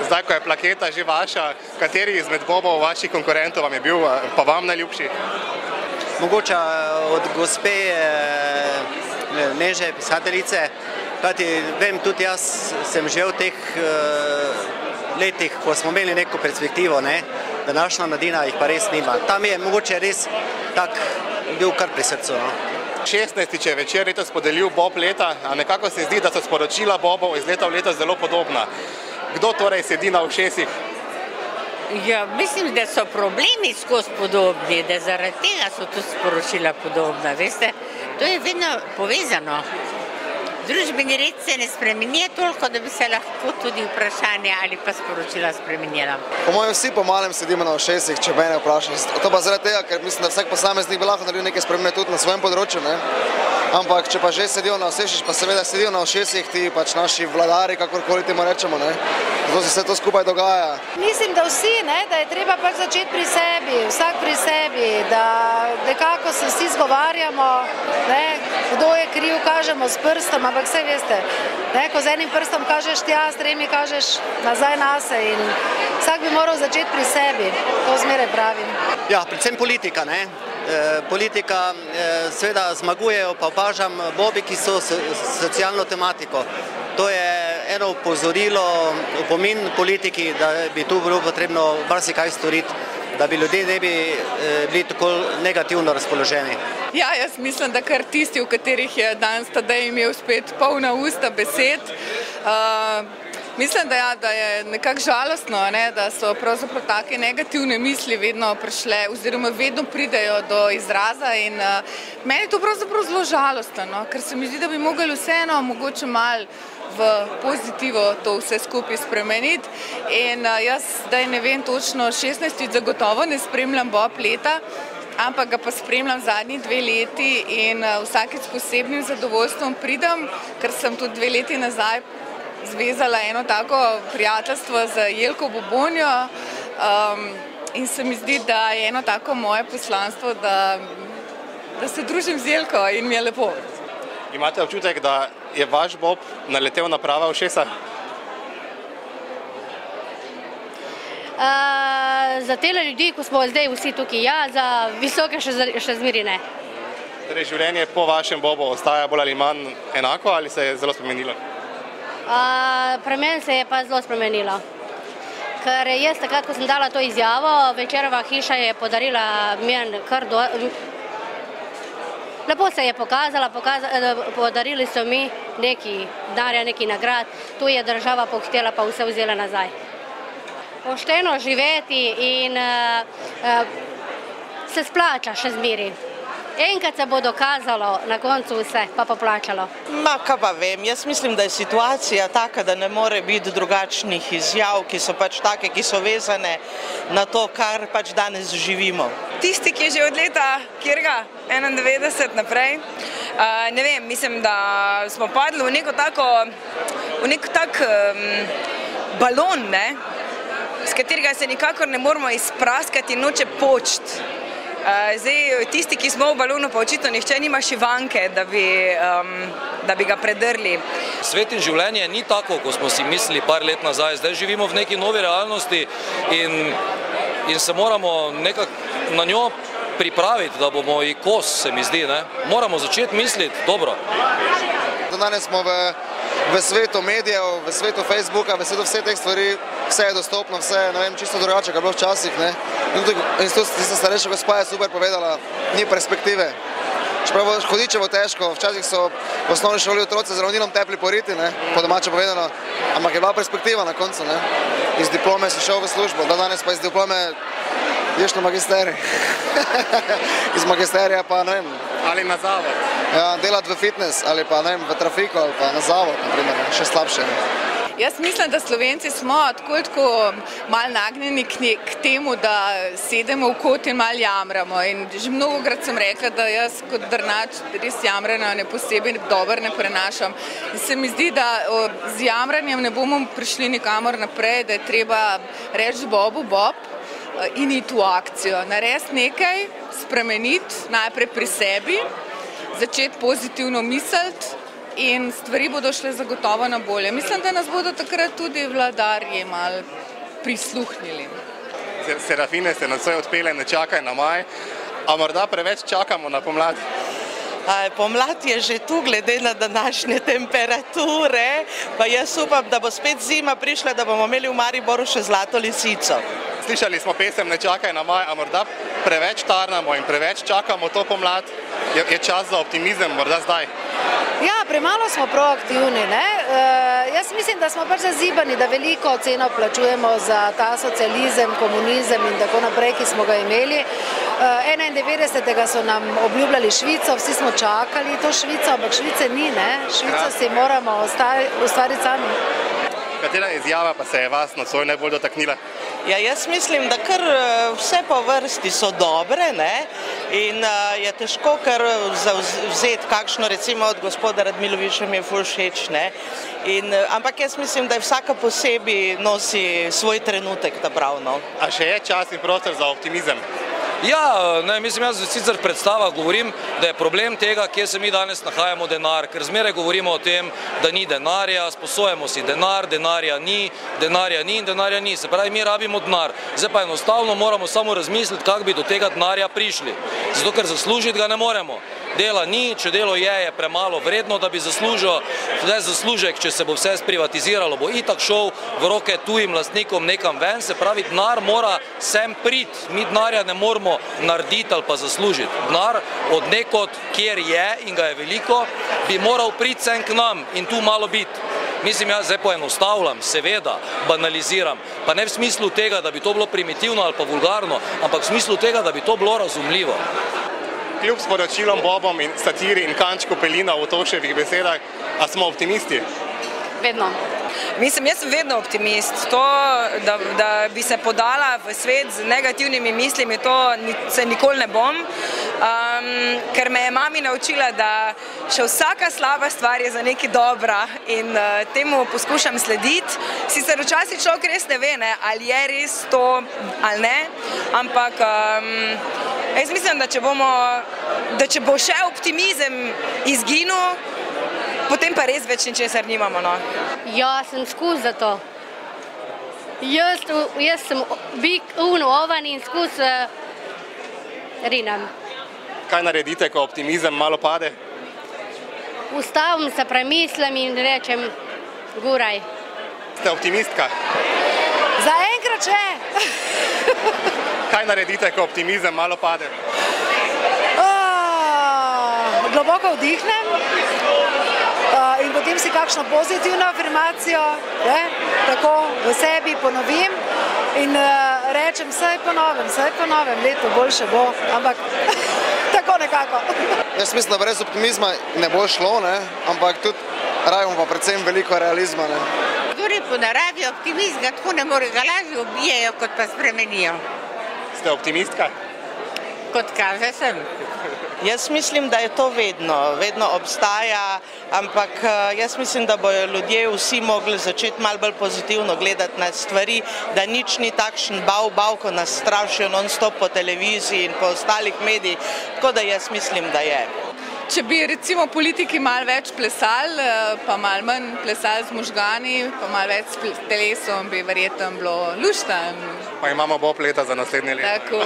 Zdaj, ko je plaketa že vaša, kateri izmed bobov vaših konkurentov vam je bil pa vam najljubši? Mogoče od gospe Neže, pisateljice, kajti vem, tudi jaz sem že v teh letih, ko smo imeli neko perspektivo, današnja mladina jih pa res nima. Tam je mogoče res tak bil kar pri srcu. 16. je večer letos podelil Bob leta, a nekako se zdi, da so sporočila Bobov iz leta v leto zelo podobna. Kdo torej sedi na ušesih? Ja, mislim, da so problemi skozi podobni, da zaradi tega so tudi sporočila podobna, veste. To je vedno povezano. Družbeni red se ne spremeni toliko, da bi se lahko tudi vprašanje ali pa sporočila spremenila. Po mojem vsi po malem sedimo na ušesih, če mene vprašaš. To pa zaradi tega, ker mislim, da vsak posameznik bi lahko naredil nekaj spremene tudi na svojem področju, Ampak, če pa že sedijo na ušesih, pa seveda sedijo na ušesih ti pač naši vladari, kakorkoli temu rečemo, Zato se vse to skupaj dogaja. Mislim, da vsi, da je treba pač začeti pri sebi, vsak pri sebi, da nekako se vsi zgovarjamo, kdo je kriv, kažemo s prstom, ampak vse veste, ko z enim prstom kažeš tja, s tremi kažeš nazaj nase in vsak bi moral začeti pri sebi, to zmeraj pravim. Ja, predvsem politika, Politika seveda zmagujejo, pa opažam bobi, ki so socialno tematiko. To je eno upozorilo, opomin politiki, da bi tu bilo potrebno marsikaj storiti, da bi ljudje ne bi bili tako negativno razpoloženi. Ja, jaz mislim, da kar tisti, v katerih je danes Tadej imel spet polna usta besed, mislim, da je nekako žalostno, da so pravzaprav take negativne misli vedno prišle oziroma vedno pridejo do izraza in meni je to pravzaprav zelo žalostno, ker se mi zdi, da bi mogli vseeno mogoče malo v pozitivo to vse skupaj spremeniti in jaz zdaj ne vem točno, 16. zagotovo ne spremljam Bob leta, ampak ga pa spremljam zadnji 2 leti in vsakič s posebnim zadovoljstvom pridem, ker sem tudi 2 leti nazaj zvezala eno tako prijateljstvo z Jelko Bobonjo in se mi zdi, da je eno tako moje poslanstvo, da se družim z Jelko in mi je lepo. Imate občutek, da je vaš Bob naletel na prava ušesa? Za tele ljudi, ko smo zdaj vsi tukaj, ja, za visoke še zmeri ne. Torej, življenje po vašem Bobu ostaja bolj ali manj enako ali se je zelo spremenilo? Pri meni se je pa zelo spremenilo, ker jaz takrat, ko sem dala to izjavo, Večerova hiša je podarila meni kar lepo se je pokazala, podarili so mi neki darja, neki nagrad, tu je država pohitela pa vse vzela nazaj. Pošteno živeti in se splača še zmeri. Enkrat se bo dokazalo, na koncu vse, pa poplačalo. Kaj pa vem, jaz mislim, da je situacija taka, da ne more biti drugačnih izjav, ki so pač take, ki so vezane na to, kar pač danes živimo. Tisti, ki je že od leta, kjerga, 91 naprej, ne vem, mislim, da smo padli v nek tak balon, s katerega se nikakor ne moramo izpraskati in noče počt. Zdaj, tisti, ki smo v balonu, pa očitno nihče nima šivanke, da bi ga predrli. Svet in življenje ni tako, kot smo si mislili par let nazaj. Zdaj živimo v neki novi realnosti in se moramo nekako na njo pripraviti, da bomo ji kos, se mi zdi. Moramo začeti misliti dobro. Danes smo v svetu medijev, v svetu Facebooka, v svetu vseh teh stvari, vse je dostopno, vse je, ne vem, čisto drugače, kar bilo včasih, In tista starejša gospa je super povedala, ni perspektive. Čeprav hodičevo težko, včasih so v osnovni šoli otroci z ravnilom tepli poriti, po domače povedano, ampak je bila perspektiva na koncu, Iz diplome si šel v službo, danes pa iz diplome ideš na magisterij. Iz magisterija pa, ne vem. Ali na zavod. Ja, delati v fitness ali pa, ne vem, v trafiku ali pa na zavod, naprimer, še slabše. Jaz mislim, da Slovenci smo tako malo nagnjeni k temu, da sedemo v kot in malo jamramo. In že mnogokrat sem rekla, da jaz kot drnač res jamranja ne posebej dobro ne prenašam. In se mi zdi, da z jamranjem ne bomo prišli nikamor naprej, da je treba reči Bobu Bob in iti v akcijo. Narediti nekaj, spremeniti najprej pri sebi, začeti pozitivno misliti in stvari bodo šle zagotovo na bolje. Mislim, da nas bodo takrat tudi vladarji malo prisluhnili. Serafine ste nocoj odpele, ne čakaj na maj, a morda preveč čakamo na pomlad? Pomlad je že tu, glede na današnje temperature, pa jaz upam, da bo spet zima prišla, da bomo imeli v Mariboru še zlato lisico. Slišali smo pesem Ne čakaj na maj, a morda preveč tarnamo in preveč čakamo to pomlad? Je čas za optimizem, morda zdaj? Ja, premalo smo proaktivni, ne? Jaz mislim, da smo pač zazibani, da veliko ceno plačujemo za ta socializem, komunizem in tako naprej, ki smo ga imeli. 91. so nam obljubljali Švico, vsi smo čakali to Švico, ampak Švice ni, ne? Švico si moramo ustvariti sami. Katera izjava pa se je vas nocoj najbolj dotaknila? Ja, jaz mislim, da kar vse po vrsti so dobre, ne? In je težko kar vzeti kakšno, recimo od gospoda Radmiloviča mi je ful všeč, ne? Ampak jaz mislim, da je vsaka posebej nosi svoj trenutek ta pravno. A še je čas in prostor za optimizem? Ja, mislim, jaz sicer v predstavah govorim, da je problem tega, kje se mi danes nahajamo denar, ker zmeraj govorimo o tem, da ni denarja, sposojamo si denar, denarja ni in denarja ni. Se pravi, mi rabimo denar. Zdaj pa enostavno moramo samo razmisliti, kako bi do tega denarja prišli. Zato, ker zaslužiti ga ne moremo. Dela ni, če delo je premalo vredno, da bi zaslužil. Zdaj zaslužek, če se bo vse sprivatiziralo, bo itak šel v roke tujim lastnikom nekam ven. Se pravi, denar mora sem priti. Mi denarja ne moramo narediti ali pa zaslužiti. Denar od nekod, kjer je in ga je veliko, bi moral priti sem k nam in tu malo biti. Mislim, jaz zdaj poenostavljam, seveda, banaliziram, pa ne v smislu tega, da bi to bilo primitivno ali pa vulgarno, ampak v smislu tega, da bi to bilo razumljivo. Kljub sporočilom Bobom in satiri in kančku pelina v Toševih besedah, a smo optimisti? Vedno. Mislim, jaz sem vedno optimist. To, da bi se podala v svet z negativnimi mislimi, to se nikoli ne bom, ker me je mami naučila, da še vsaka slaba stvar je za nekaj dobra in temu poskušam slediti. Sicer včasih človek res ne ve, ali je res to ali ne, ampak jaz mislim, da če bo še optimizem izginil, potem pa res več ničesar nimamo, no. Ja, sem skuz za to. Jaz sem bik ovan in skuz rinem. Kaj naredite, ko optimizem malo pade? Ustavim se, premislim in rečem, guraj. Ste optimistka? Zaenkrat še. Kaj naredite, ko optimizem malo pade? Globoko vdihnem in potem si kakšno pozitivno afirmacijo, tako v sebi ponovim in rečem, saj po novem letu boljše bo, ampak tako nekako. Jaz mislim, da brez optimizma ne bo šlo, ampak tudi rabimo pa predvsem veliko realizma. Kdor je po naravi optimist, ga tako ne more, ga lažje ubijejo, kot pa spremenijo. Ste optimistka? Kot kaže sem. Jaz mislim, da je to vedno obstaja, ampak jaz mislim, da bojo ljudje vsi mogli začeti malo bolj pozitivno gledati na stvari, da nič ni takšen bav, ko nas strašijo non-stop po televiziji in po ostalih medijih, tako da jaz mislim, da je. Če bi recimo politiki malo več plesali, pa malo manj plesali z možgani, pa malo več s telesom, bi verjetno bilo luštno. Pa imamo Bob leta za naslednje leto. Tako.